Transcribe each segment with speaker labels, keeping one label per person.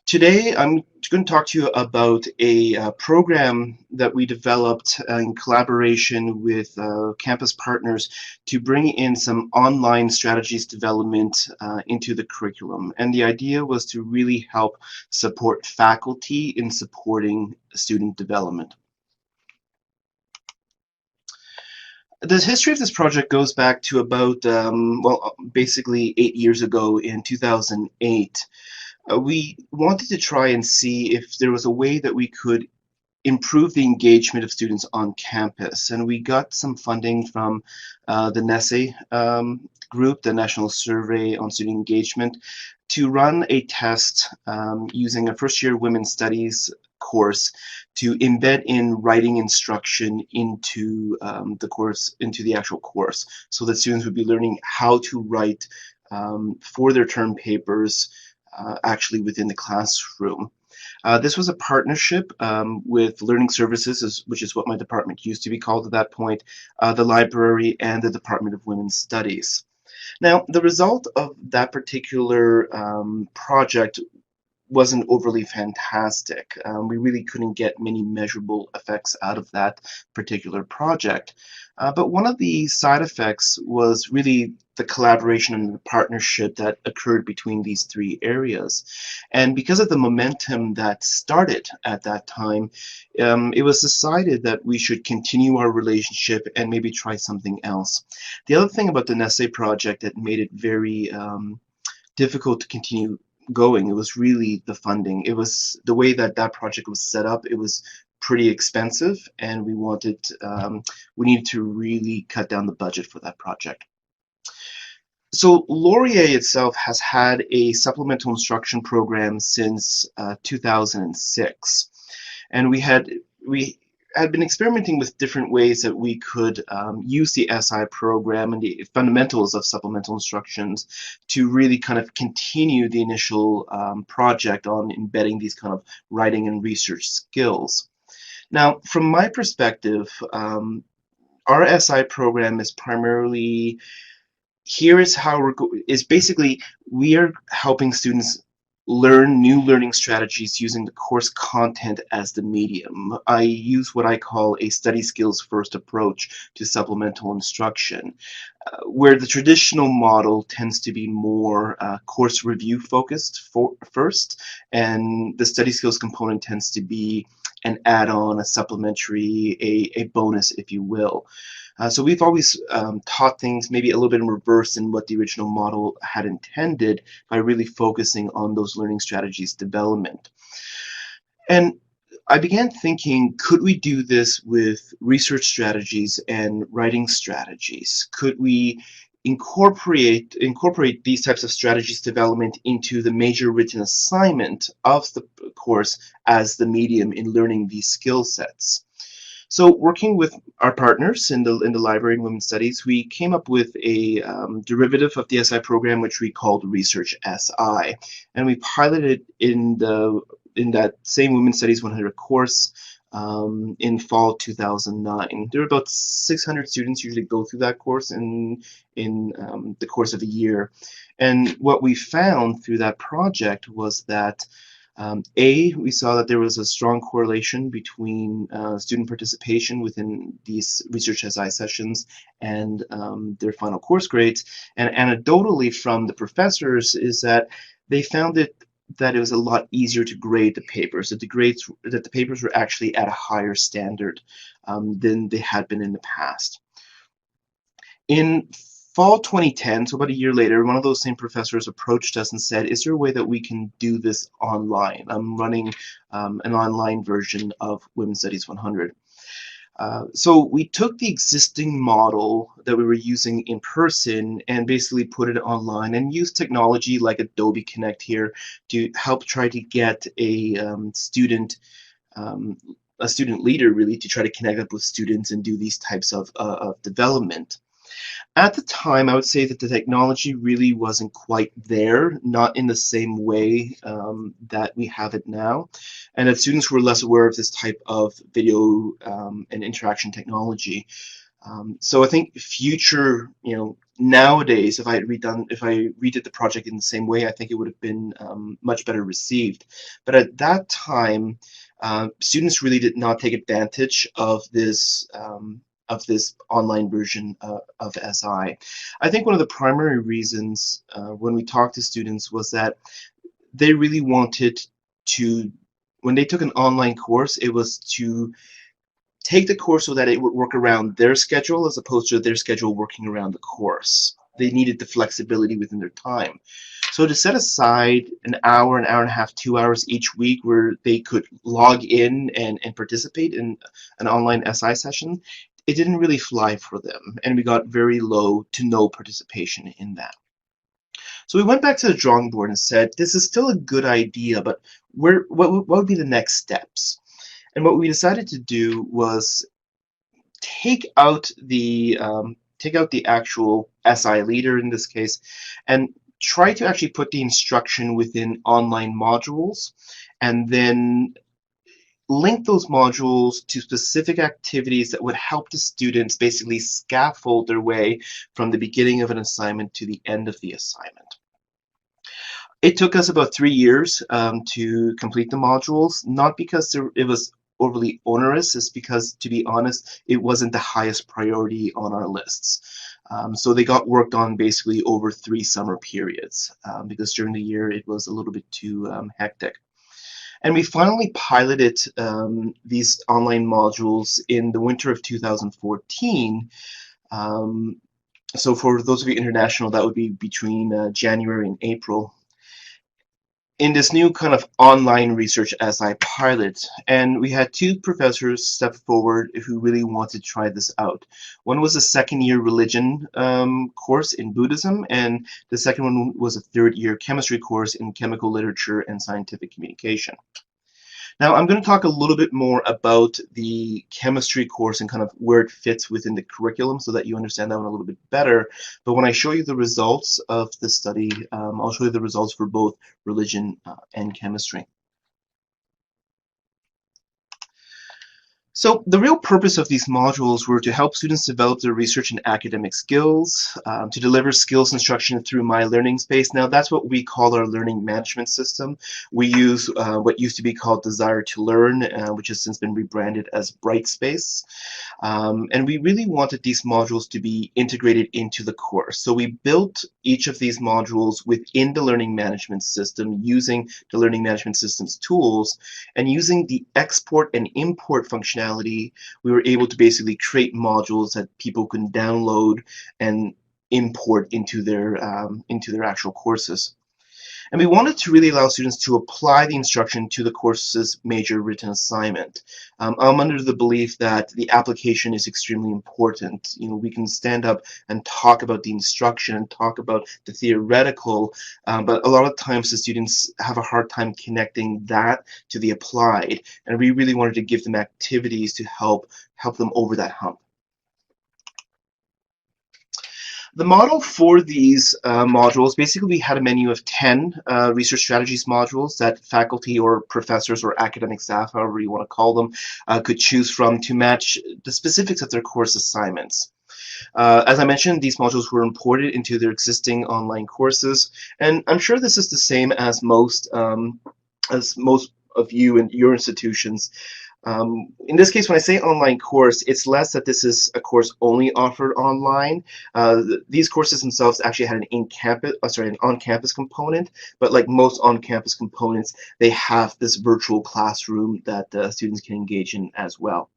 Speaker 1: Today, I'm going to talk to you about a program that we developed in collaboration with campus partners to bring in some online strategies development into the curriculum. And the idea was to really help support faculty in supporting student development. The history of this project goes back to about, basically 8 years ago in 2008. We wanted to try and see if there was a way that we could improve the engagement of students on campus. And we got some funding from the NESE group, the National Survey on Student Engagement, to run a test using a first-year Women's Studies course to embed in writing instruction into the actual course, so that students would be learning how to write for their term papers actually within the classroom. This was a partnership with Learning Services, which is what my department used to be called at that point, the library, and the Department of Women's Studies. Now, the result of that particular project wasn't overly fantastic. We really couldn't get many measurable effects out of that particular project. But one of the side effects was really the collaboration and the partnership that occurred between these three areas. And because of the momentum that started at that time, it was decided that we should continue our relationship and maybe try something else. The other thing about the NESE project that made it very difficult to continue going, it was really the funding. It was the way that that project was set up. It was pretty expensive, and we needed to really cut down the budget for that project. So Laurier itself has had a supplemental instruction program since 2006, and we had been experimenting with different ways that we could use the SI program and the fundamentals of supplemental instructions to really kind of continue the initial project on embedding these kind of writing and research skills. Now, from my perspective, our SI program is primarily, basically we are helping students learn new learning strategies using the course content as the medium. I use what I call a study skills first approach to supplemental instruction, where the traditional model tends to be more course review focused first, and the study skills component tends to be an add-on, a supplementary, a bonus, if you will. So we've always taught things maybe a little bit in reverse than what the original model had intended, by really focusing on those learning strategies development. And I began thinking, could we do this with research strategies and writing strategies? Could we incorporate these types of strategies development into the major written assignment of the course as the medium in learning these skill sets? So working with our partners in the library and women's studies, we came up with a derivative of the SI program, which we called Research SI, and we piloted in that same Women's Studies 100 course in fall 2009. There were about 600 students usually go through that course in the course of a year, and what we found through that project was that we saw that there was a strong correlation between student participation within these Research SI sessions and their final course grades. And anecdotally from the professors is that they found that it was a lot easier to grade the papers, that the papers were actually at a higher standard than they had been in the past. In fall 2010, so about a year later, one of those same professors approached us and said, is there a way that we can do this online? I'm running an online version of Women's Studies 100. So we took the existing model that we were using in person and basically put it online, and used technology like Adobe Connect here to help try to get a student leader really to try to connect up with students and do these types of development. At the time, I would say that the technology really wasn't quite there, not in the same way that we have it now, and that students were less aware of this type of video and interaction technology. So I think future, Nowadays, if I redid the project in the same way, I think it would have been much better received. But at that time, students really did not take advantage of this online version of SI. I think one of the primary reasons when we talked to students was that they really wanted to, when they took an online course, it was to take the course so that it would work around their schedule as opposed to their schedule working around the course. They needed the flexibility within their time. So to set aside an hour and a half, 2 hours each week where they could log in and participate in an online SI session, it didn't really fly for them. And we got very low to no participation in that. So we went back to the drawing board and said, this is still a good idea, but what would be the next steps? And what we decided to do was take out the actual SI leader in this case, and try to actually put the instruction within online modules, and then link those modules to specific activities that would help the students basically scaffold their way from the beginning of an assignment to the end of the assignment. It took us about 3 years to complete the modules, not because it was overly onerous, it's because, to be honest, it wasn't the highest priority on our lists. So they got worked on basically over 3 summer periods because during the year it was a little bit too hectic. And we finally piloted these online modules in the winter of 2014. So for those of you international, that would be between January and April, in this new kind of online research SI pilot. And we had 2 professors step forward who really wanted to try this out. One was a second-year religion course in Buddhism, and the second one was a third-year chemistry course in chemical literature and scientific communication. Now, I'm going to talk a little bit more about the chemistry course and kind of where it fits within the curriculum so that you understand that one a little bit better. But when I show you the results of the study, I'll show you the results for both religion and chemistry. So the real purpose of these modules were to help students develop their research and academic skills, to deliver skills instruction through My Learning Space. Now that's what we call our learning management system. We use what used to be called Desire to Learn, which has since been rebranded as Brightspace. And we really wanted these modules to be integrated into the course. So we built each of these modules within the learning management system using the learning management system's tools, and using the export and import functionality, we were able to basically create modules that people can download and import into their actual courses. And we wanted to really allow students to apply the instruction to the course's major written assignment. I'm under the belief that the application is extremely important. You know, we can stand up and talk about the instruction and talk about the theoretical, but a lot of times the students have a hard time connecting that to the applied. And we really wanted to give them activities to help them over that hump. The model for these modules, basically we had a menu of 10 research strategies modules that faculty or professors or academic staff, however you want to call them, could choose from to match the specifics of their course assignments. As I mentioned, these modules were imported into their existing online courses, and I'm sure this is the same as most of you and your institutions. In this case, when I say online course, it's less that this is a course only offered online. These courses themselves actually had an on-campus component, but like most on-campus components, they have this virtual classroom that students can engage in as well.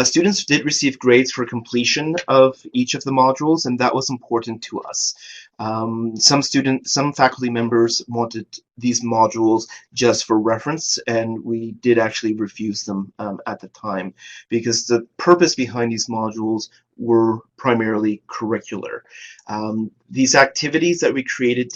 Speaker 1: Students did receive grades for completion of each of the modules, and that was important to us. Some faculty members wanted these modules just for reference, and we did actually refuse them at the time, because the purpose behind these modules were primarily curricular. These activities that we created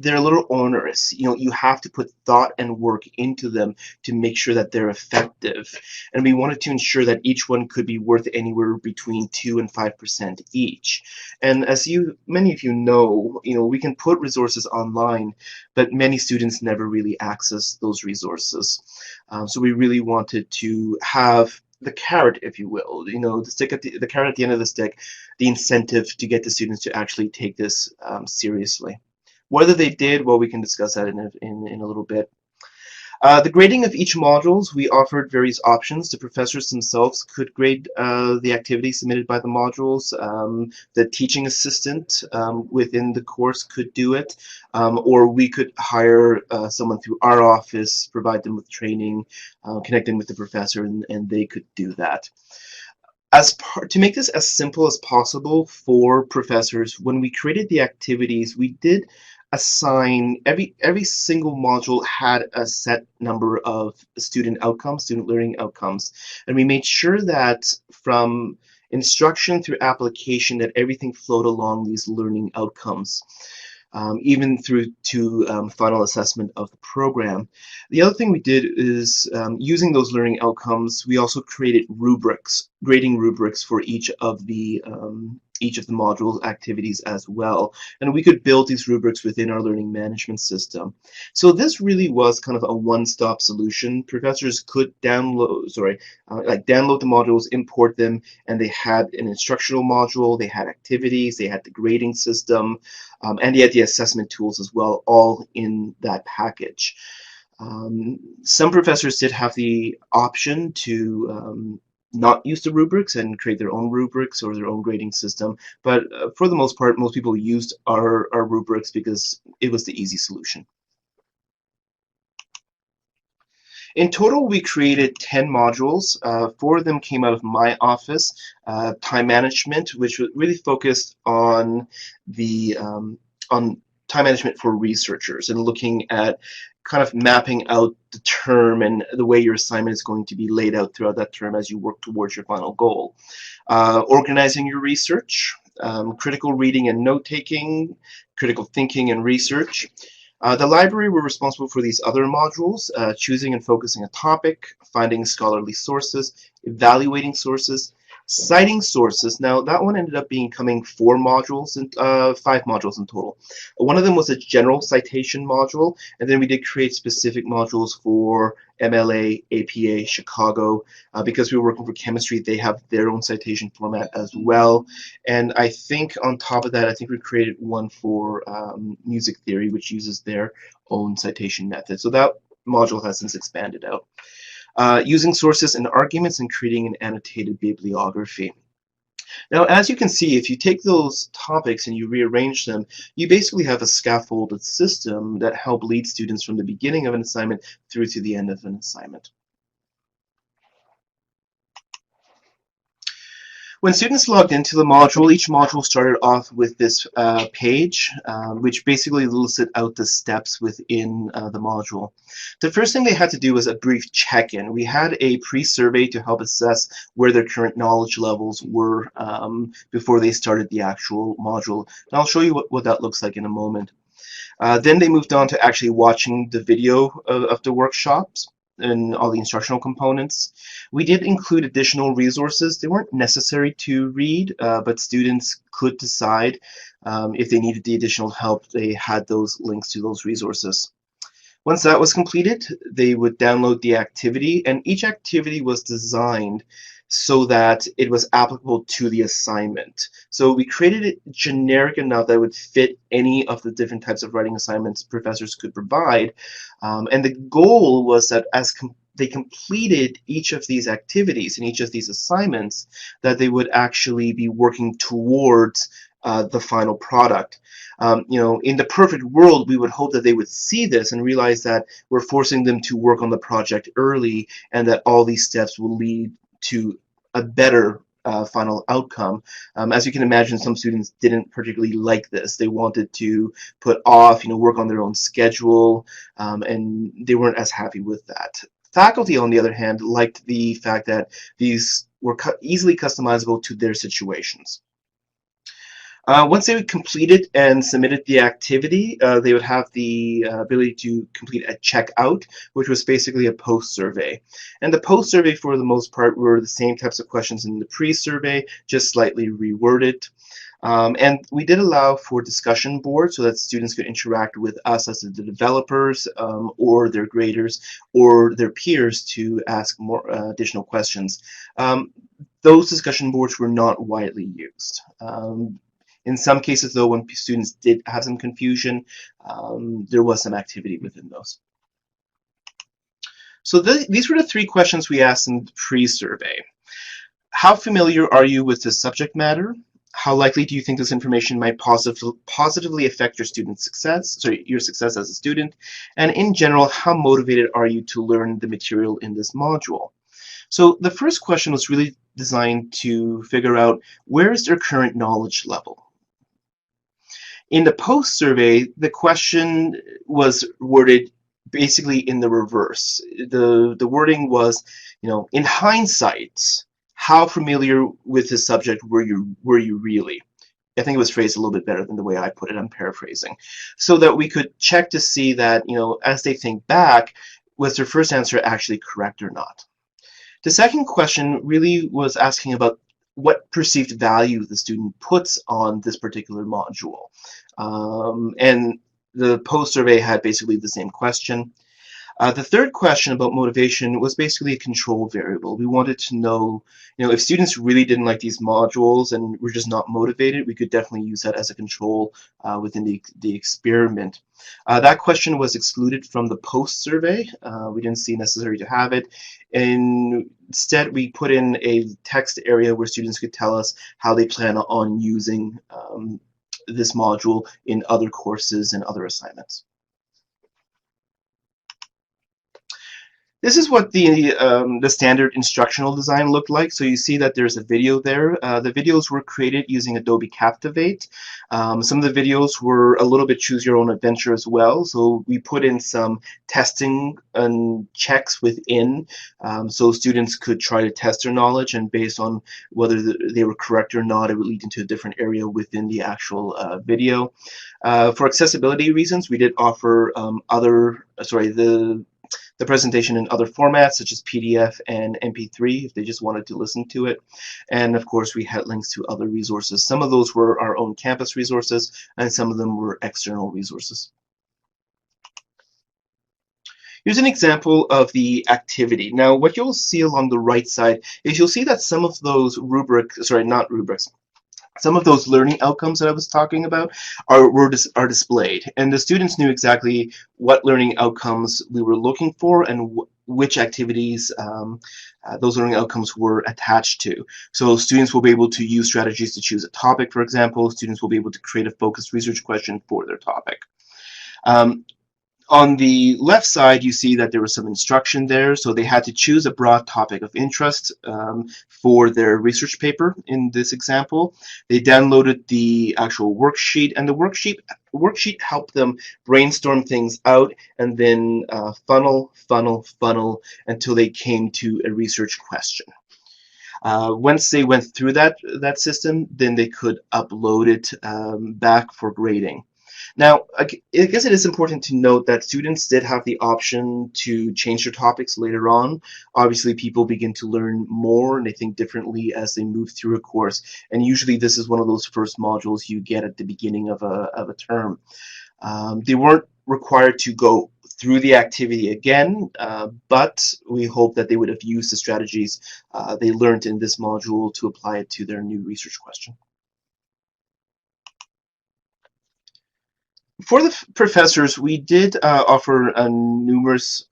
Speaker 1: they're a little onerous. You know, you have to put thought and work into them to make sure that they're effective. And we wanted to ensure that each one could be worth anywhere between 2 and 5% each. And as many of you know, we can put resources online, but many students never really access those resources. So we really wanted to have the carrot, if you will, the stick at the carrot at the end of the stick, the incentive to get the students to actually take this seriously. Whether they did, well, we can discuss that in a little bit. The grading of each modules, we offered various options. The professors themselves could grade the activities submitted by the modules. The teaching assistant within the course could do it, or we could hire someone through our office, provide them with training, connect them with the professor, and they could do that. To make this as simple as possible for professors, when we created the activities, we did assign every single module had a set number of student outcomes, student learning outcomes, and we made sure that from instruction through application that everything flowed along these learning outcomes. Even through to final assessment of the program. The other thing we did is using those learning outcomes, we also created rubrics, grading rubrics for each of the module activities as well. And we could build these rubrics within our learning management system. So this really was kind of a one-stop solution. Professors could download the modules, import them, and they had an instructional module, they had activities, they had the grading system, and they had the assessment tools as well, all in that package. Some professors did have the option to not use the rubrics and create their own rubrics or their own grading system, but for the most part, most people used our rubrics because it was the easy solution. In total, we created 10 modules. 4 of them came out of my office. Time management, which really focused on the on time management for researchers and looking at kind of mapping out the term and the way your assignment is going to be laid out throughout that term as you work towards your final goal. Organizing your research, critical reading and note-taking, critical thinking and research. The library were responsible for these other modules, choosing and focusing a topic, finding scholarly sources, evaluating sources, citing sources. Now that one ended up becoming 4 modules and 5 modules in total. One of them was a general citation module, and then we did create specific modules for MLA, APA, Chicago. Because we were working for chemistry, they have their own citation format as well. And I think on top of that, I think we created one for music theory, which uses their own citation method. So that module has since expanded out. Using sources and arguments and creating an annotated bibliography. Now, as you can see, if you take those topics and you rearrange them, you basically have a scaffolded system that helps lead students from the beginning of an assignment through to the end of an assignment. When students logged into the module, each module started off with this page, which basically listed out the steps within the module. The first thing they had to do was a brief check-in. We had a pre-survey to help assess where their current knowledge levels were before they started the actual module. And I'll show you what that looks like in a moment. Then they moved on to actually watching the video of the workshops and all the instructional components. We did include additional resources. They weren't necessary to read, but students could decide if they needed the additional help. They had those links to those resources. Once that was completed, they would download the activity, and each activity was designed so that it was applicable to the assignment. So we created it generic enough that it would fit any of the different types of writing assignments professors could provide. And the goal was that as they completed each of these activities and each of these assignments, that they would actually be working towards the final product. In the perfect world, we would hope that they would see this and realize that we're forcing them to work on the project early and that all these steps will lead to a better final outcome. As you can imagine, some students didn't particularly like this. They wanted to put off, work on their own schedule, and they weren't as happy with that. Faculty, on the other hand, liked the fact that these were easily customizable to their situations. Once they completed and submitted the activity, they would have the ability to complete a checkout, which was basically a post-survey. And the post-survey, for the most part, were the same types of questions in the pre-survey, just slightly reworded. And we did allow for discussion boards so that students could interact with us as the developers, or their graders or their peers to ask more additional questions. Those discussion boards were not widely used. In some cases, though, when students did have some confusion, there was some activity within those. So these were the 3 questions we asked in the pre-survey. How familiar are you with the subject matter? How likely do you think this information might positively affect your your success as a student? And in general, how motivated are you to learn the material in this module? So the first question was really designed to figure out, where is their current knowledge level? In the post survey, the question was worded basically in the reverse. The wording was, in hindsight, how familiar with this subject were you really? I think it was phrased a little bit better than the way I put it. I'm paraphrasing, so that we could check to see that, as they think back, was their first answer actually correct or not. The second question really was asking about what perceived value the student puts on this particular module. And the post survey had basically the same question. The third question about motivation was basically a control variable. We wanted to know, if students really didn't like these modules and were just not motivated, we could definitely use that as a control within the experiment. That question was excluded from the post survey. We didn't see necessary to have it. And instead, we put in a text area where students could tell us how they plan on using this module in other courses and other assignments. This is what the standard instructional design looked like. So you see that there's a video there. The videos were created using Adobe Captivate. Some of the videos were a little bit choose your own adventure as well. So we put in some testing and checks within, so students could try to test their knowledge, and based on whether they were correct or not, it would lead into a different area within the actual video. For accessibility reasons, we did offer the presentation in other formats such as PDF and MP3 if they just wanted to listen to it. And of course, we had links to other resources. Some of those were our own campus resources, and some of them were external resources. Here's an example of the activity. Now, what you'll see along the right side is you'll see that some of those some of those learning outcomes that I was talking about are displayed, and the students knew exactly what learning outcomes we were looking for and which activities those learning outcomes were attached to. So students will be able to use strategies to choose a topic, for example. Students will be able to create a focused research question for their topic. On the left side, you see that there was some instruction there. So they had to choose a broad topic of interest for their research paper in this example. They downloaded the actual worksheet, and the worksheet helped them brainstorm things out and then funnel until they came to a research question. Once they went through that system, then they could upload it back for grading. Now, I guess it is important to note that students did have the option to change their topics later on. Obviously, people begin to learn more and they think differently as they move through a course. And usually this is one of those first modules you get at the beginning of a term. They weren't required to go through the activity again, but we hope that they would have used the strategies they learned in this module to apply it to their new research question. For the professors, we did offer numerous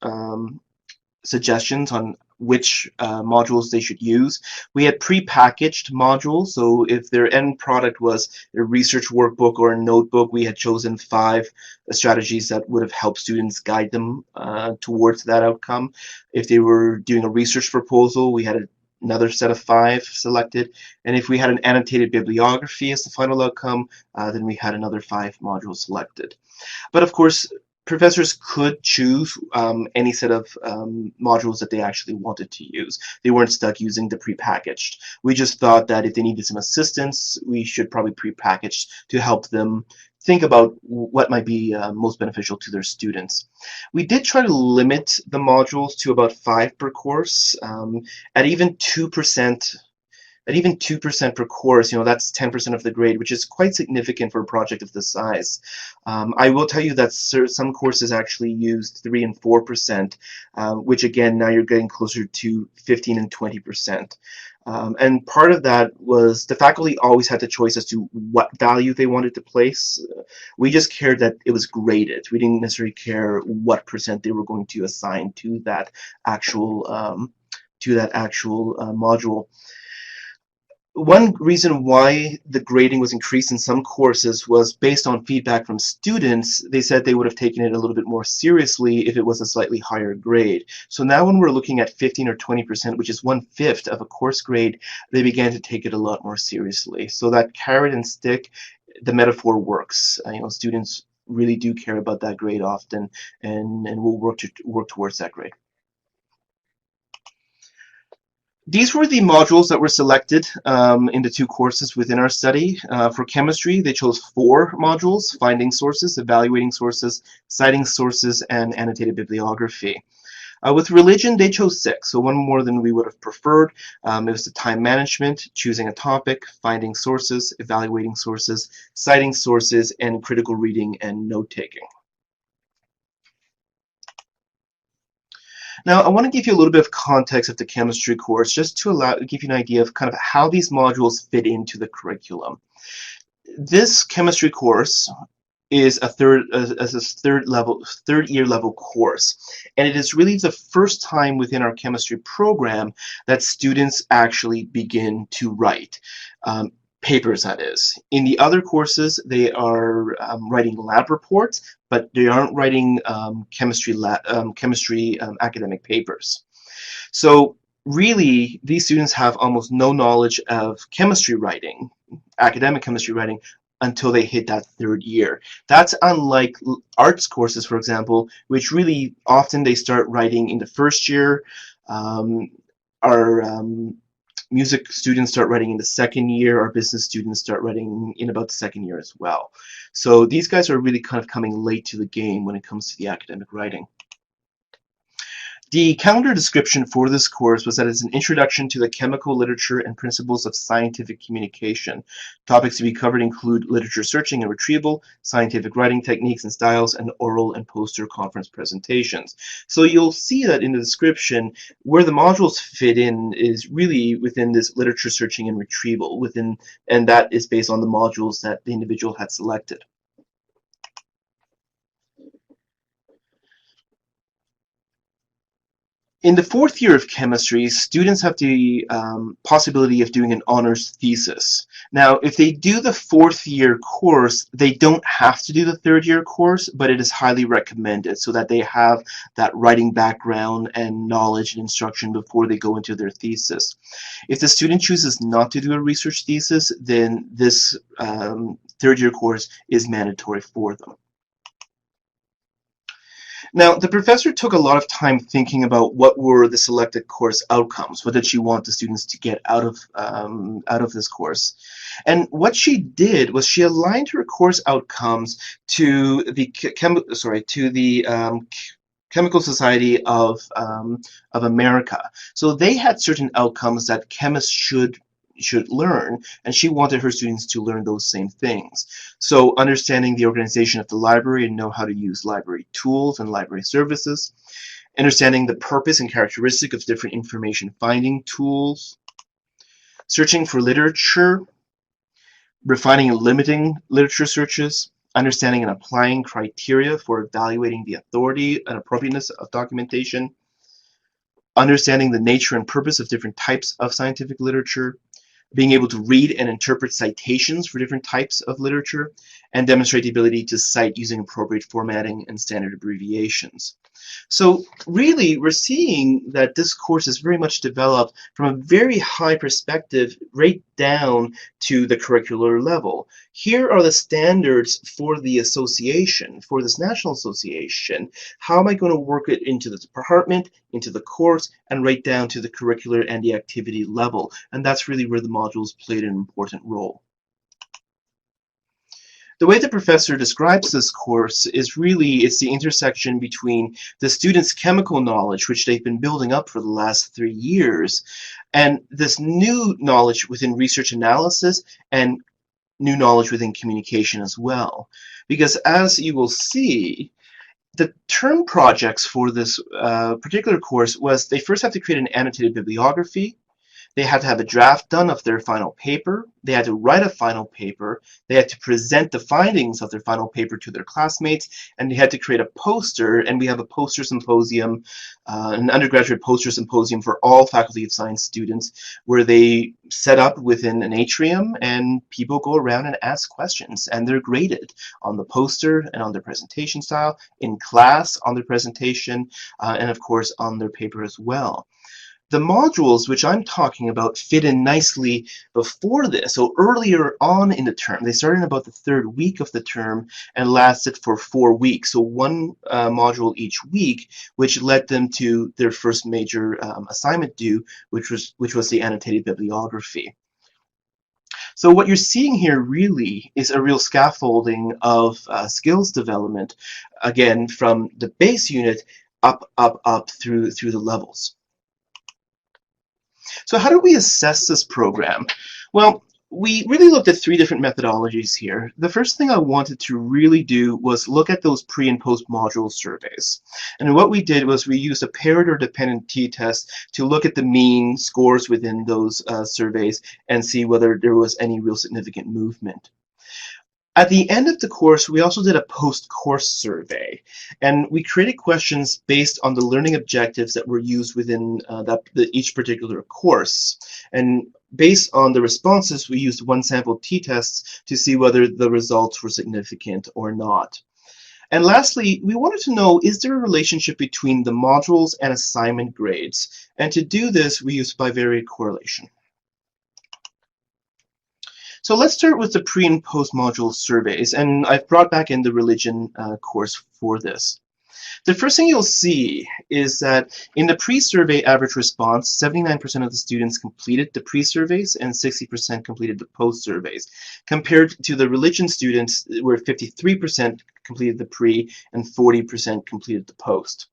Speaker 1: suggestions on which modules they should use. We had pre-packaged modules, so if their end product was a research workbook or a notebook, we had chosen 5 strategies that would have helped students guide them towards that outcome. If they were doing a research proposal, we had another set of 5 selected, and if we had an annotated bibliography as the final outcome, then we had another 5 modules selected. But of course, professors could choose any set of modules that they actually wanted to use. They weren't stuck using the prepackaged. We just thought that if they needed some assistance, we should probably prepackage to help them think about what might be most beneficial to their students. We did try to limit the modules to about 5 per course. At even 2%, At even 2% per course, that's 10% of the grade, which is quite significant for a project of this size. I will tell you that some courses actually use 3 and 4%, which again, now you're getting closer to 15 and 20%. And part of that was the faculty always had the choice as to what value they wanted to place. We just cared that it was graded. We didn't necessarily care what percent they were going to assign to that actual module. One reason why the grading was increased in some courses was based on feedback from students. They said they would have taken it a little bit more seriously if it was a slightly higher grade. So now when we're looking at 15 or 20%, which is 1/5 of a course grade, they began to take it a lot more seriously. So that carrot and stick, the metaphor works. Students really do care about that grade often, and will work towards that grade. These were the modules that were selected in the 2 courses within our study. For chemistry, they chose 4 modules: finding sources, evaluating sources, citing sources, and annotated bibliography. With religion, they chose 6, so 1 more than we would have preferred. It was the time management, choosing a topic, finding sources, evaluating sources, citing sources, and critical reading and note-taking. Now, I want to give you a little bit of context of the chemistry course, just to give you an idea of kind of how these modules fit into the curriculum. This chemistry course is a third year level course, and it is really the first time within our chemistry program that students actually begin to write. Papers, that is. In the other courses, they are writing lab reports, but they aren't writing chemistry academic papers. So really, these students have almost no knowledge of chemistry writing, academic chemistry writing, until they hit that 3rd year. That's unlike arts courses, for example, which really often they start writing in the 1st year. Our music students start writing in the 2nd year. Our business students start writing in about the 2nd year as well. So these guys are really kind of coming late to the game when it comes to the academic writing. The calendar description for this course was that it's an introduction to the chemical literature and principles of scientific communication. Topics to be covered include literature searching and retrieval, scientific writing techniques and styles, and oral and poster conference presentations. So you'll see that in the description, where the modules fit in is really within this literature searching and retrieval, and that is based on the modules that the individual had selected. In the 4th year of chemistry, students have the possibility of doing an honors thesis. Now, if they do the 4th year course, they don't have to do the 3rd year course, but it is highly recommended so that they have that writing background and knowledge and instruction before they go into their thesis. If the student chooses not to do a research thesis, then this 3rd year course is mandatory for them. Now, the professor took a lot of time thinking about what were the selected course outcomes. What did she want the students to get out of this course? And what she did was she aligned her course outcomes to the Chemical Society of America. So they had certain outcomes that chemists should learn, and she wanted her students to learn those same things. So understanding the organization of the library and know how to use library tools and library services, understanding the purpose and characteristic of different information finding tools, searching for literature, refining and limiting literature searches, understanding and applying criteria for evaluating the authority and appropriateness of documentation, understanding the nature and purpose of different types of scientific literature, being able to read and interpret citations for different types of literature, and demonstrate the ability to cite using appropriate formatting and standard abbreviations. So really, we're seeing that this course is very much developed from a very high perspective right down to the curricular level. Here are the standards for the association, for this national association. How am I going to work it into the department, into the course, and right down to the curricular and the activity level? And that's really where the modules played an important role. The way the professor describes this course is really it's the intersection between the students' chemical knowledge, which they've been building up for the last 3 years, and this new knowledge within research analysis and new knowledge within communication as well. Because as you will see, the term projects for this particular course was they first have to create an annotated bibliography. They had to have a draft done of their final paper. They had to write a final paper. They had to present the findings of their final paper to their classmates, and they had to create a poster. And we have a poster symposium, an undergraduate poster symposium for all Faculty of Science students, where they set up within an atrium, and people go around and ask questions, and they're graded on the poster and on their presentation style, in class on their presentation, and of course on their paper as well. The modules which I'm talking about fit in nicely before this, so earlier on in the term. They started in about the 3rd week of the term and lasted for 4 weeks, so one module each week, which led them to their first major assignment due, which was the annotated bibliography. So what you're seeing here really is a real scaffolding of skills development, again, from the base unit up through the levels. So how do we assess this program? Well, we really looked at 3 different methodologies here. The first thing I wanted to really do was look at those pre and post module surveys. And what we did was we used a paired or dependent t-test to look at the mean scores within those surveys and see whether there was any real significant movement. At the end of the course, we also did a post-course survey, and we created questions based on the learning objectives that were used within each particular course. And based on the responses, we used 1 sample t-tests to see whether the results were significant or not. And lastly, we wanted to know, is there a relationship between the modules and assignment grades? And to do this, we used bivariate correlation. So let's start with the pre and post module surveys, and I've brought back in the religion course for this. The first thing you'll see is that in the pre-survey average response, 79% of the students completed the pre-surveys and 60% completed the post-surveys, compared to the religion students where 53% completed the pre and 40% completed the post.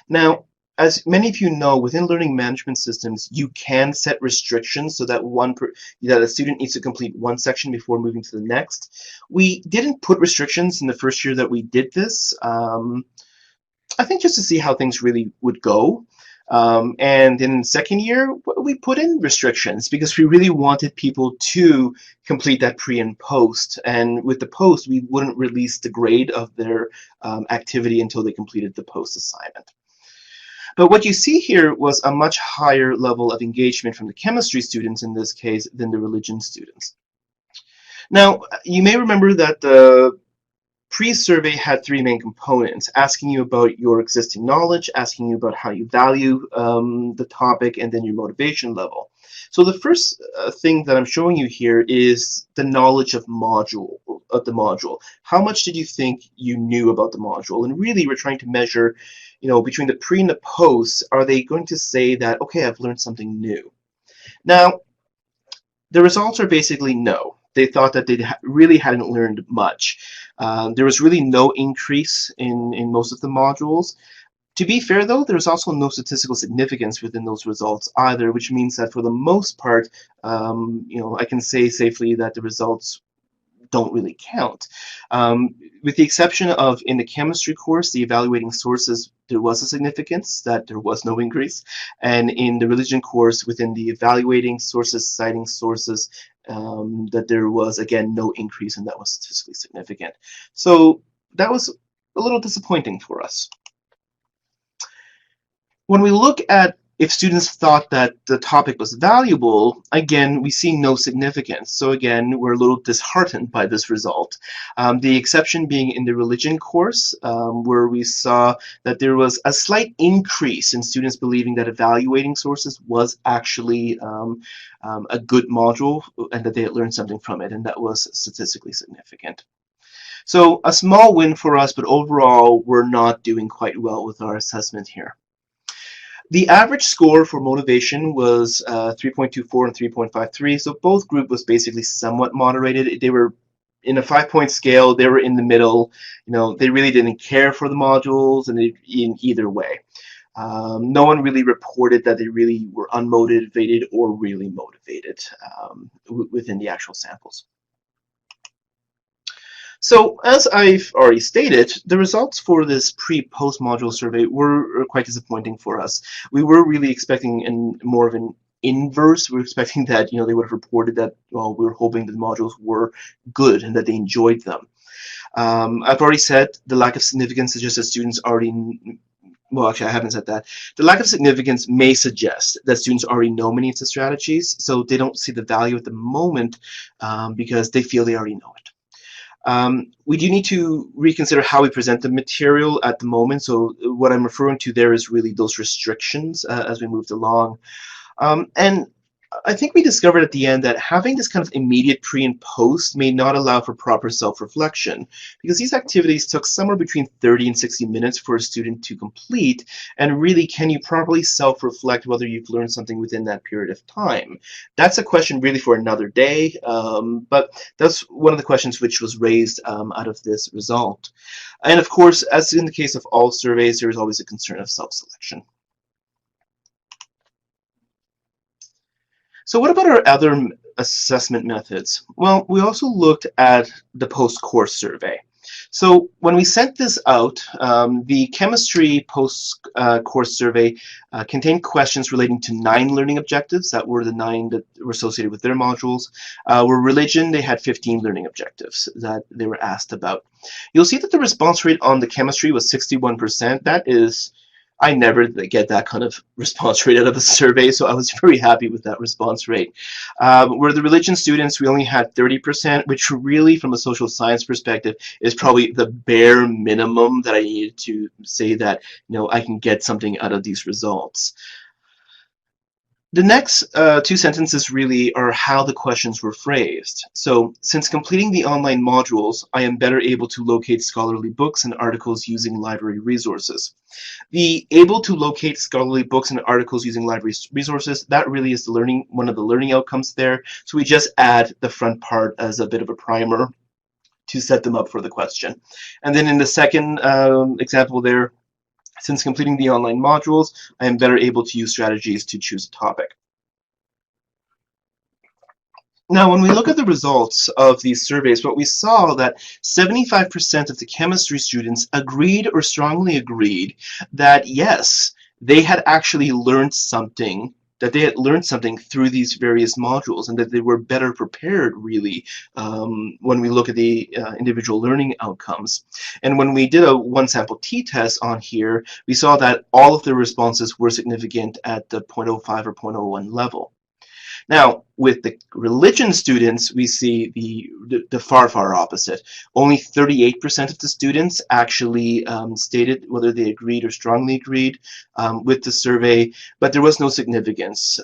Speaker 1: Now, as many of you know, within learning management systems, you can set restrictions so that a student needs to complete one section before moving to the next. We didn't put restrictions in the first year that we did this. I think just to see how things really would go. And in the second year, we put in restrictions because we really wanted people to complete that pre and post. And with the post, we wouldn't release the grade of their activity until they completed the post assignment. But what you see here was a much higher level of engagement from the chemistry students in this case than the religion students. Now, you may remember that the pre-survey had 3 main components: asking you about your existing knowledge, asking you about how you value the topic, and then your motivation level. So the first thing that I'm showing you here is the knowledge of the module. How much did you think you knew about the module? And really, we're trying to measure, between the pre and the post, are they going to say that, okay, I've learned something new? Now, the results are basically no. They thought that they really hadn't learned much. There was really no increase in most of the modules. To be fair, though, there's also no statistical significance within those results either, which means that for the most part, I can say safely that the results don't really count. With the exception of in the chemistry course, the evaluating sources, there was a significance that there was no increase. And in the religion course, within the evaluating sources, citing sources, that there was, again, no increase, and that was statistically significant. So that was a little disappointing for us. When we look at if students thought that the topic was valuable, again, we see no significance. So again, we're a little disheartened by this result. The exception being in the religion course, where we saw that there was a slight increase in students believing that evaluating sources was actually a good module and that they had learned something from it, and that was statistically significant. So a small win for us, but overall, we're not doing quite well with our assessment here. The average score for motivation was 3.24 and 3.53, so both group was basically somewhat moderated. They were in a 5-point scale, they were in the middle. They really didn't care for the modules, and in either way. No one really reported that they really were unmotivated or really motivated within the actual samples. So, as I've already stated, the results for this pre-post module survey were quite disappointing for us. We were really expecting more of an inverse. We were expecting that they would have reported that, well, we were hoping that the modules were good and that they enjoyed them. I've already said the lack of significance suggests that students already. Well, actually, I haven't said that. The lack of significance may suggest that students already know many of the strategies, so they don't see the value at the moment because they feel they already know it. We do need to reconsider how we present the material at the moment. So what I'm referring to there is really those restrictions as we moved along. And I think we discovered at the end that having this kind of immediate pre and post may not allow for proper self-reflection, because these activities took somewhere between 30 and 60 minutes for a student to complete, and really, can you properly self-reflect whether you've learned something within that period of time? That's a question really for another day, but that's one of the questions which was raised out of this result. And of course, as in the case of all surveys, there is always a concern of self-selection. So what about our other assessment methods? Well, we also looked at the post-course survey. So when we sent this out, the chemistry post-course survey contained questions relating to 9 learning objectives. That were the 9 that were associated with their modules. Where religion, they had 15 learning objectives that they were asked about. You'll see that the response rate on the chemistry was 61%. That is, I never get that kind of response rate out of a survey, so I was very happy with that response rate. Where the religion students, we only had 30%, which really, from a social science perspective, is probably the bare minimum that I needed to say that I can get something out of these results. The next 2 sentences really are how the questions were phrased. So, since completing the online modules, I am better able to locate scholarly books and articles using library resources. The able to locate scholarly books and articles using library resources, that really is one of the learning outcomes there. So we just add the front part as a bit of a primer to set them up for the question. And then in the second example there, since completing the online modules, I am better able to use strategies to choose a topic. Now, when we look at the results of these surveys, what we saw that 75% of the chemistry students agreed or strongly agreed that yes, they had actually learned something, through these various modules, and that they were better prepared, really, when we look at the individual learning outcomes. And when we did a one-sample t-test on here, we saw that all of the responses were significant at the 0.05 or 0.01 level. Now, with the religion students, we see the far opposite. Only 38% of the students actually stated whether they agreed or strongly agreed with the survey, but there was no significance.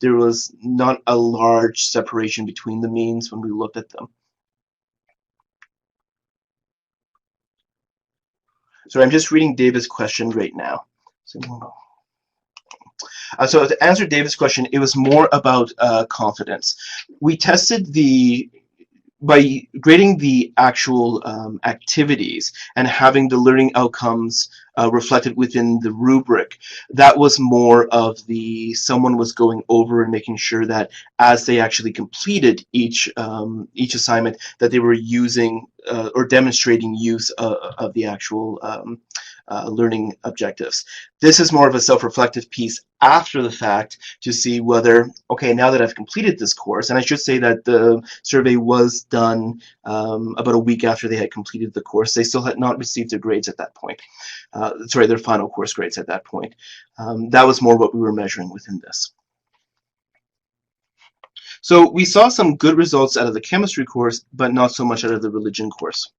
Speaker 1: There was not a large separation between the means when we looked at them. So I'm just reading David's question right now. So to answer David's question, it was more about confidence. We tested by grading the actual activities and having the learning outcomes reflected within the rubric. That was more of someone was going over and making sure that as they actually completed each assignment, that they were using or demonstrating use of the actual learning objectives. This is more of a self-reflective piece after the fact to see whether, okay, now that I've completed this course, and I should say that the survey was done about a week after they had completed the course. They still had not received their grades at that point. Their final course grades at that point. That was more what we were measuring within this. So we saw some good results out of the chemistry course, but not so much out of the religion course.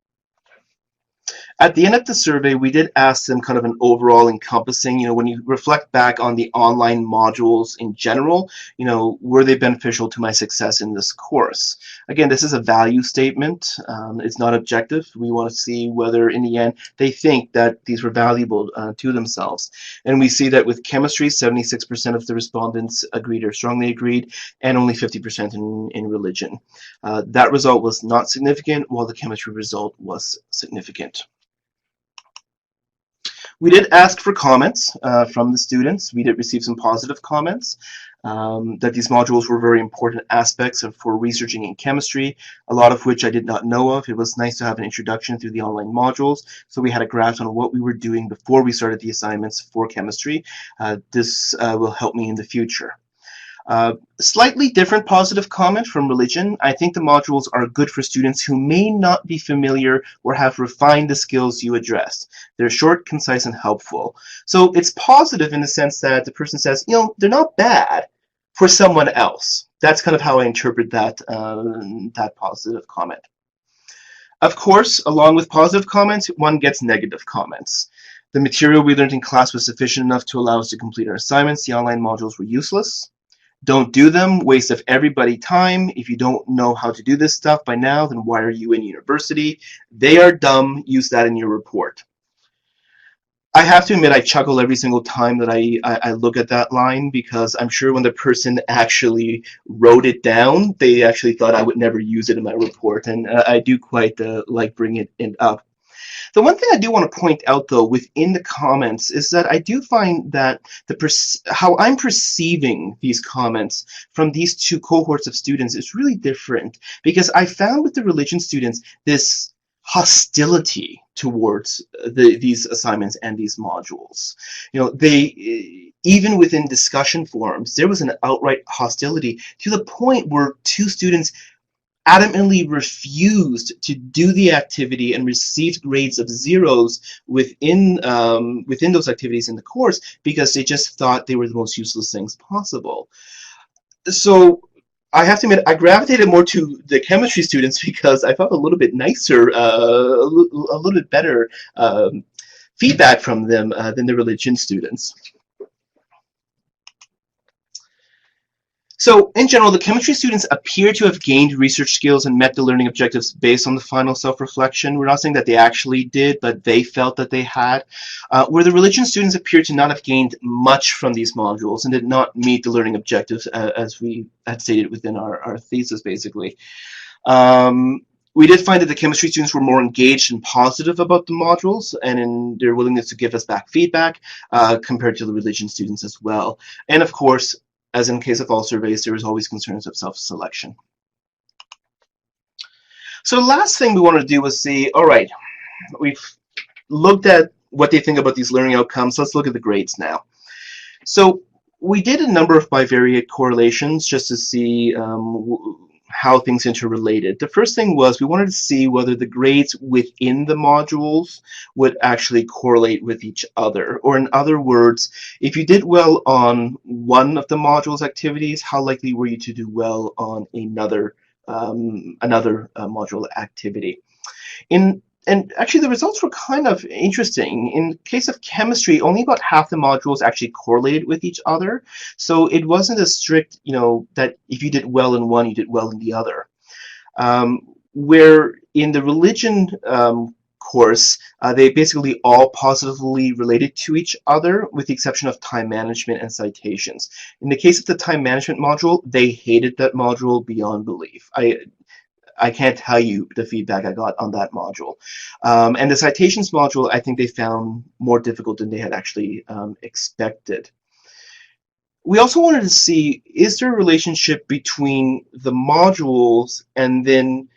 Speaker 1: At the end of the survey, we did ask them kind of an overall encompassing, when you reflect back on the online modules in general, were they beneficial to my success in this course? Again, this is a value statement. It's not objective. We want to see whether in the end they think that these were valuable to themselves. And we see that with chemistry, 76% of the respondents agreed or strongly agreed, and only 50% in religion. That result was not significant, while the chemistry result was significant. We did ask for comments from the students. We did receive some positive comments that these modules were very important aspects for researching in chemistry, a lot of which I did not know of. It was nice to have an introduction through the online modules, so we had a grasp on what we were doing before we started the assignments for chemistry. This will help me in the future. Slightly different positive comment from religion. I think the modules are good for students who may not be familiar or have refined the skills you addressed. They're short, concise, and helpful. So it's positive in the sense that the person says, they're not bad for someone else. That's kind of how I interpret that, that positive comment. Of course, along with positive comments, one gets negative comments. The material we learned in class was sufficient enough to allow us to complete our assignments. The online modules were useless. Don't do them, waste of everybody's time. If you don't know how to do this stuff by now, then why are you in university? They are dumb, use that in your report. I have to admit I chuckle every single time that I look at that line, because I'm sure when the person actually wrote it down, they actually thought I would never use it in my report, and I do quite like bringing it up. The one thing I do want to point out, though, within the comments is that I do find that how I'm perceiving these comments from these two cohorts of students is really different, because I found with the religion students this hostility towards these assignments and these modules. They even within discussion forums, there was an outright hostility to the point where two students adamantly refused to do the activity and received grades of zeros within those activities in the course, because they just thought they were the most useless things possible. So I have to admit, I gravitated more to the chemistry students because I felt a little bit nicer, a little bit better feedback from them than the religion students. So, in general, the chemistry students appear to have gained research skills and met the learning objectives based on the final self-reflection. We're not saying that they actually did, but they felt that they had. Where the religion students appear to not have gained much from these modules and did not meet the learning objectives as we had stated within our thesis, basically. We did find that the chemistry students were more engaged and positive about the modules and in their willingness to give us back feedback compared to the religion students as well. And of course, as in case of all surveys, there is always concerns of self-selection. So the last thing we wanted to do was see, all right, we've looked at what they think about these learning outcomes. Let's look at the grades now. So we did a number of bivariate correlations just to see how things interrelated. The first thing was we wanted to see whether the grades within the modules would actually correlate with each other. Or in other words, if you did well on one of the modules activities, how likely were you to do well on another module activity? And actually, the results were kind of interesting. In the case of chemistry, only about half the modules actually correlated with each other. So it wasn't as strict, that if you did well in one, you did well in the other. Where in the religion course, they basically all positively related to each other, with the exception of time management and citations. In the case of the time management module, they hated that module beyond belief. I can't tell you the feedback I got on that module. And the citations module, I think they found more difficult than they had actually expected. We also wanted to see, is there a relationship between the modules and then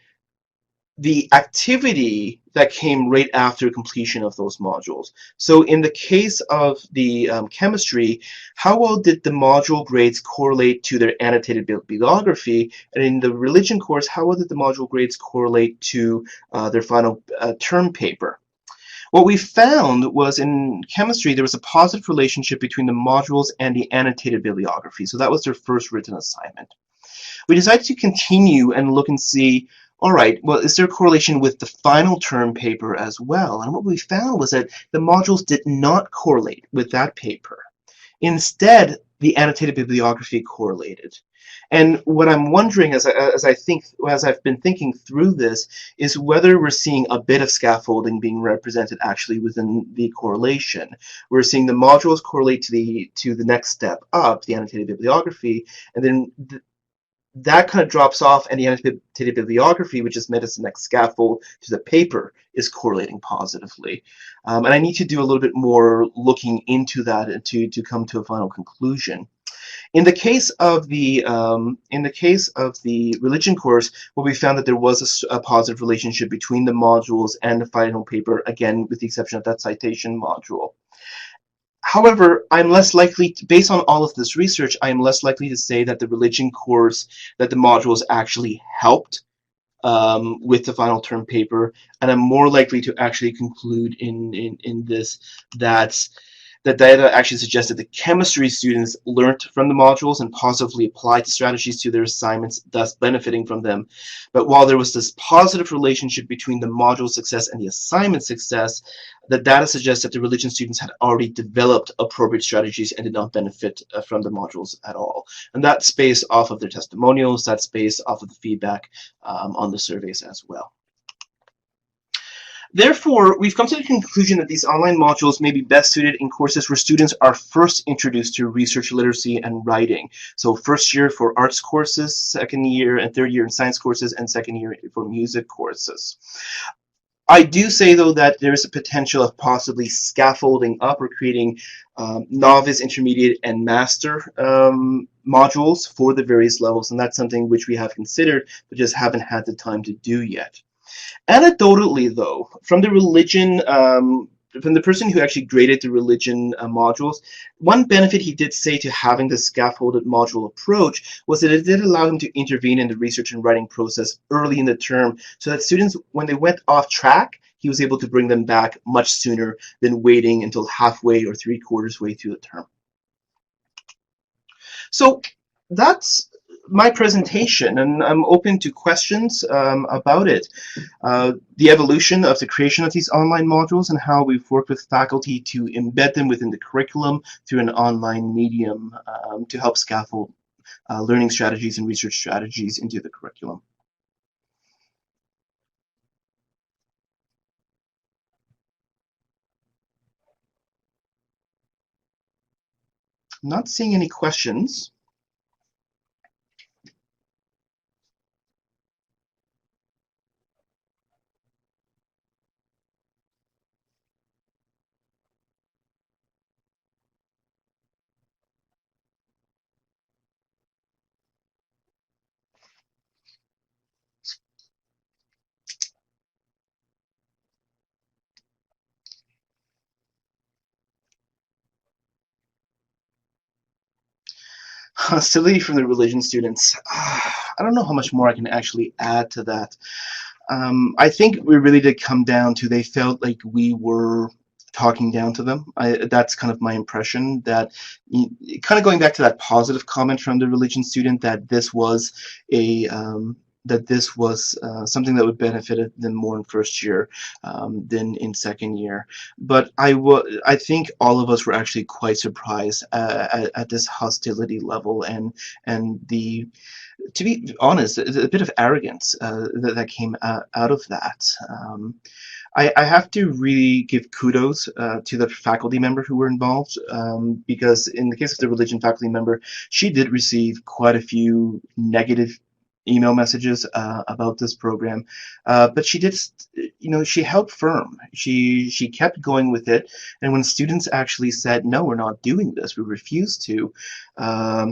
Speaker 1: the activity that came right after completion of those modules? So in the case of the chemistry, how well did the module grades correlate to their annotated bibliography? And in the religion course, how well did the module grades correlate to their final term paper? What we found was in chemistry, there was a positive relationship between the modules and the annotated bibliography. So that was their first written assignment. We decided to continue and look and see, All right, well, is there a correlation with the final term paper as well? And what we found was that the modules did not correlate with that paper. Instead, the annotated bibliography correlated. And what I'm wondering as I've been thinking through this is whether we're seeing a bit of scaffolding being represented actually within the correlation. We're seeing the modules correlate to the next step up, the annotated bibliography, and then that kind of drops off, and the annotated bibliography, which is meant as the next scaffold to the paper, is correlating positively. And I need to do a little bit more looking into that to come to a final conclusion. In the case of the religion course, what we found that there was a positive relationship between the modules and the final paper, again with the exception of that citation module. However, I'm less likely, based on all of this research, I am less likely to say that the religion course, that the modules actually helped with the final term paper, and I'm more likely to actually conclude in this that the data actually suggests that the chemistry students learned from the modules and positively applied the strategies to their assignments, thus benefiting from them. But while there was this positive relationship between the module success and the assignment success, the data suggests that the religion students had already developed appropriate strategies and did not benefit from the modules at all. And that's based off of their testimonials, that's based off of the feedback on the surveys as well. Therefore, we've come to the conclusion that these online modules may be best suited in courses where students are first introduced to research literacy and writing. So first year for arts courses, second year and third year in science courses, and second year for music courses. I do say, though, that there is a potential of possibly scaffolding up or creating novice, intermediate, and master modules for the various levels, and that's something which we have considered, but just haven't had the time to do yet. Anecdotally, though, from the religion, from the person who actually graded the religion modules, one benefit he did say to having the scaffolded module approach was that it did allow him to intervene in the research and writing process early in the term, so that students, when they went off track, he was able to bring them back much sooner than waiting until halfway or three-quarters way through the term. So that's my presentation, and I'm open to questions about it. The evolution of the creation of these online modules and how we've worked with faculty to embed them within the curriculum through an online medium to help scaffold learning strategies and research strategies into the curriculum. I'm not seeing any questions. Hostility from the religion students. I don't know how much more I can actually add to that. I think we really did come down to they felt like we were talking down to them. That's kind of my impression, that kind of going back to that positive comment from the religion student, that this was a something that would benefit them more in first year than in second year. But I think all of us were actually quite surprised at this hostility level and the, to be honest, a bit of arrogance that came out of that. I have to really give kudos to the faculty member who were involved, because in the case of the religion faculty member, she did receive quite a few negative email messages about this program, but she did, she held firm. She kept going with it, and when students actually said, "No, we're not doing this. We refuse to,"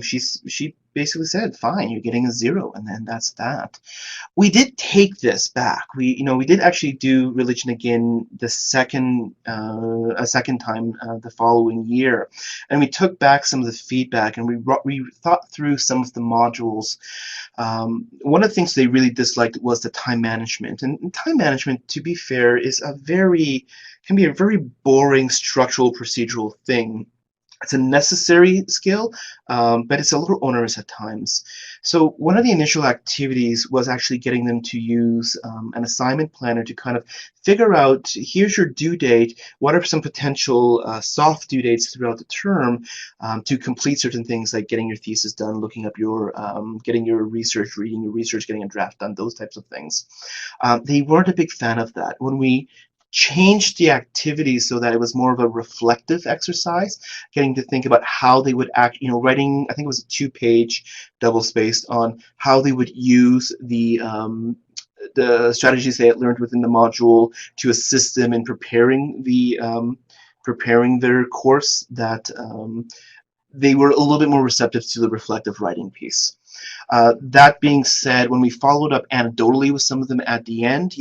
Speaker 1: she basically said, "Fine, you're getting a 0," and then that's that. We did take this back. We did actually do religion again a second time the following year, and we took back some of the feedback and we thought through some of the modules. One of the things they really disliked was the time management, and time management, to be fair, can be a very boring structural procedural thing. It's a necessary skill, but it's a little onerous at times. So one of the initial activities was actually getting them to use an assignment planner to kind of figure out, here's your due date, what are some potential soft due dates throughout the term to complete certain things like getting your thesis done, looking up getting your research, reading your research, getting a draft done, those types of things. They weren't a big fan of that. When we changed the activity so that it was more of a reflective exercise, getting to think about how they would act, writing, I think it was a 2-page double spaced on how they would use the strategies they had learned within the module to assist them in preparing their course, that they were a little bit more receptive to the reflective writing piece. That being said, when we followed up anecdotally with some of them at the end,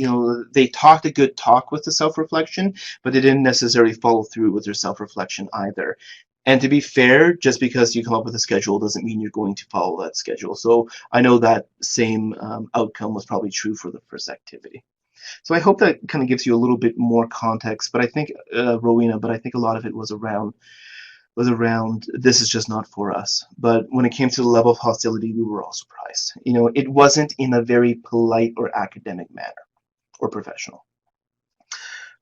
Speaker 1: they talked a good talk with the self-reflection, but they didn't necessarily follow through with their self-reflection either. And to be fair, just because you come up with a schedule doesn't mean you're going to follow that schedule. So I know that same outcome was probably true for the first activity. So I hope that kind of gives you a little bit more context. But I think, Rowena, but I think a lot of it was around this is just not for us. But when it came to the level of hostility, we were all surprised. It wasn't in a very polite or academic manner or professional.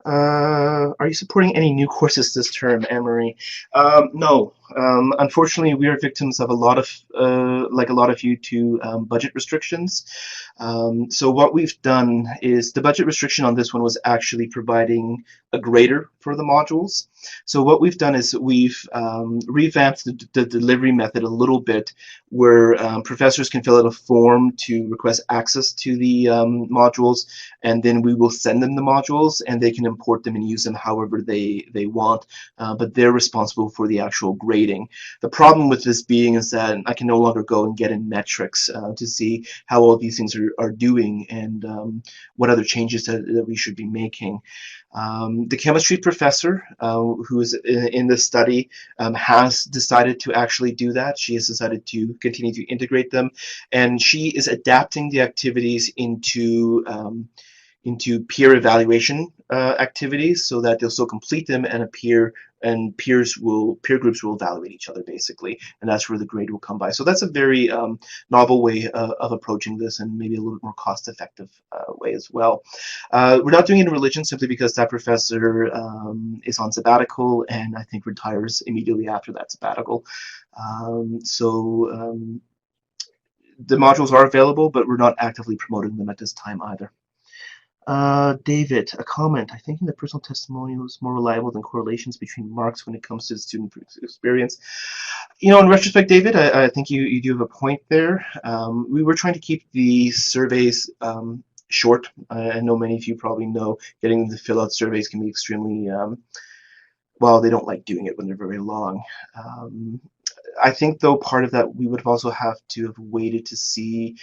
Speaker 1: Are you supporting any new courses this term, Anne-Marie? No. Unfortunately, we are victims of like a lot of you, to budget restrictions. So what we've done is the budget restriction on this one was actually providing a grader for the modules. So what we've done is we've revamped the delivery method a little bit, where professors can fill out a form to request access to the modules, and then we will send them the modules, and they can import them and use them however they want, but they're responsible for the actual grading. The problem with this being is that I can no longer go and get in metrics to see how all these things are doing, and what other changes that we should be making. The chemistry professor who is in the study has decided to actually do that. She has decided to continue to integrate them, and she is adapting the activities into peer evaluation activities, so that they'll still complete them and peer groups will evaluate each other, basically, and that's where the grade will come by. So that's a very novel way of approaching this, and maybe a little bit more cost-effective way as well. We're not doing it in religion simply because that professor is on sabbatical, and I think retires immediately after that sabbatical. The modules are available, but we're not actively promoting them at this time either. David, a comment. I think in the personal testimonial is more reliable than correlations between marks when it comes to the student experience. In retrospect, David, I think you do have a point there. We were trying to keep the surveys short. I know many of you probably know getting them to fill out surveys can be extremely, well, they don't like doing it when they're very long. I think, though, part of that we would also have to have waited to see,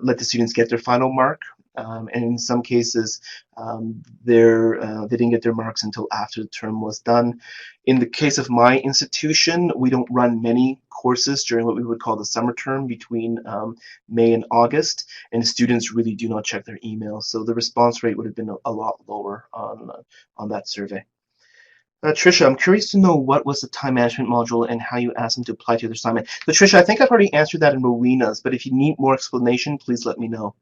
Speaker 1: let the students get their final mark. And in some cases, they didn't get their marks until after the term was done. In the case of my institution, we don't run many courses during what we would call the summer term between May and August, and students really do not check their emails. So the response rate would have been a lot lower on that survey. Tricia, I'm curious to know what was the time management module and how you asked them to apply to their assignment. But Tricia, I think I've already answered that in Rowena's, but if you need more explanation, please let me know.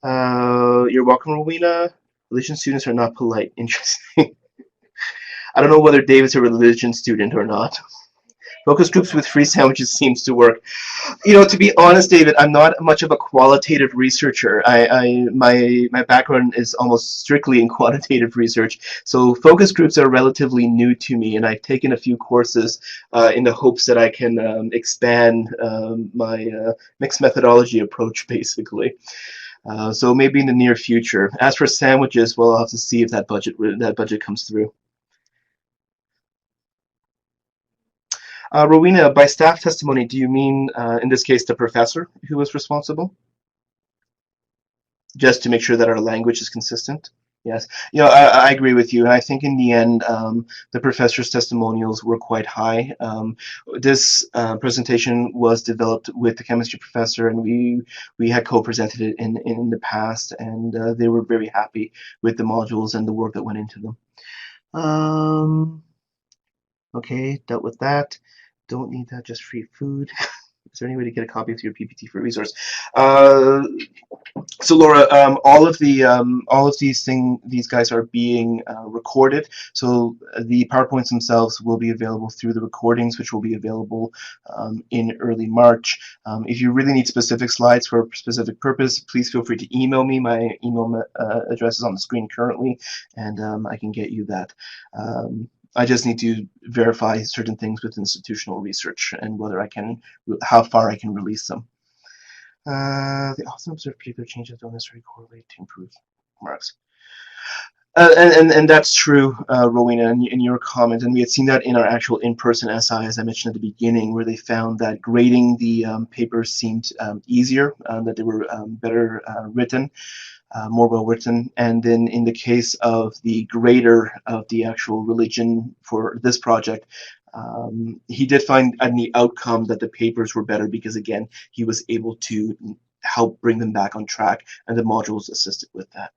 Speaker 1: You're welcome, Rowena. Religion students are not polite. Interesting. I don't know whether David's a religion student or not. Focus groups with free sandwiches seems to work. To be honest, David, I'm not much of a qualitative researcher. My background is almost strictly in quantitative research, so focus groups are relatively new to me, and I've taken a few courses in the hopes that I can expand my mixed methodology approach, basically. So maybe in the near future. As for sandwiches, well, I'll have to see if that budget comes through. Rowena, by staff testimony, do you mean, in this case, the professor who was responsible? Just to make sure that our language is consistent? Yes. I agree with you. And I think in the end, the professor's testimonials were quite high. This presentation was developed with the chemistry professor, and we had co-presented it in the past, and they were very happy with the modules and the work that went into them. Okay, dealt with that. Don't need that, just free food. Is there any way to get a copy of your PPT for resource? So Laura, all of these guys are being recorded. So the PowerPoints themselves will be available through the recordings, which will be available in early March. If you really need specific slides for a specific purpose, please feel free to email me. My email address is on the screen currently, and I can get you that. I just need to verify certain things with institutional research and whether I can, how far I can release them. They often observe particular changes don't necessarily correlate to improved marks. And that's true, Rowena, in your comment, and we had seen that in our actual in-person SI, as I mentioned at the beginning, where they found that grading the papers seemed easier, that they were better written, more well written, and then in the case of the grader of the actual religion for this project, he did find in the outcome that the papers were better because, again, he was able to help bring them back on track, and the modules assisted with that.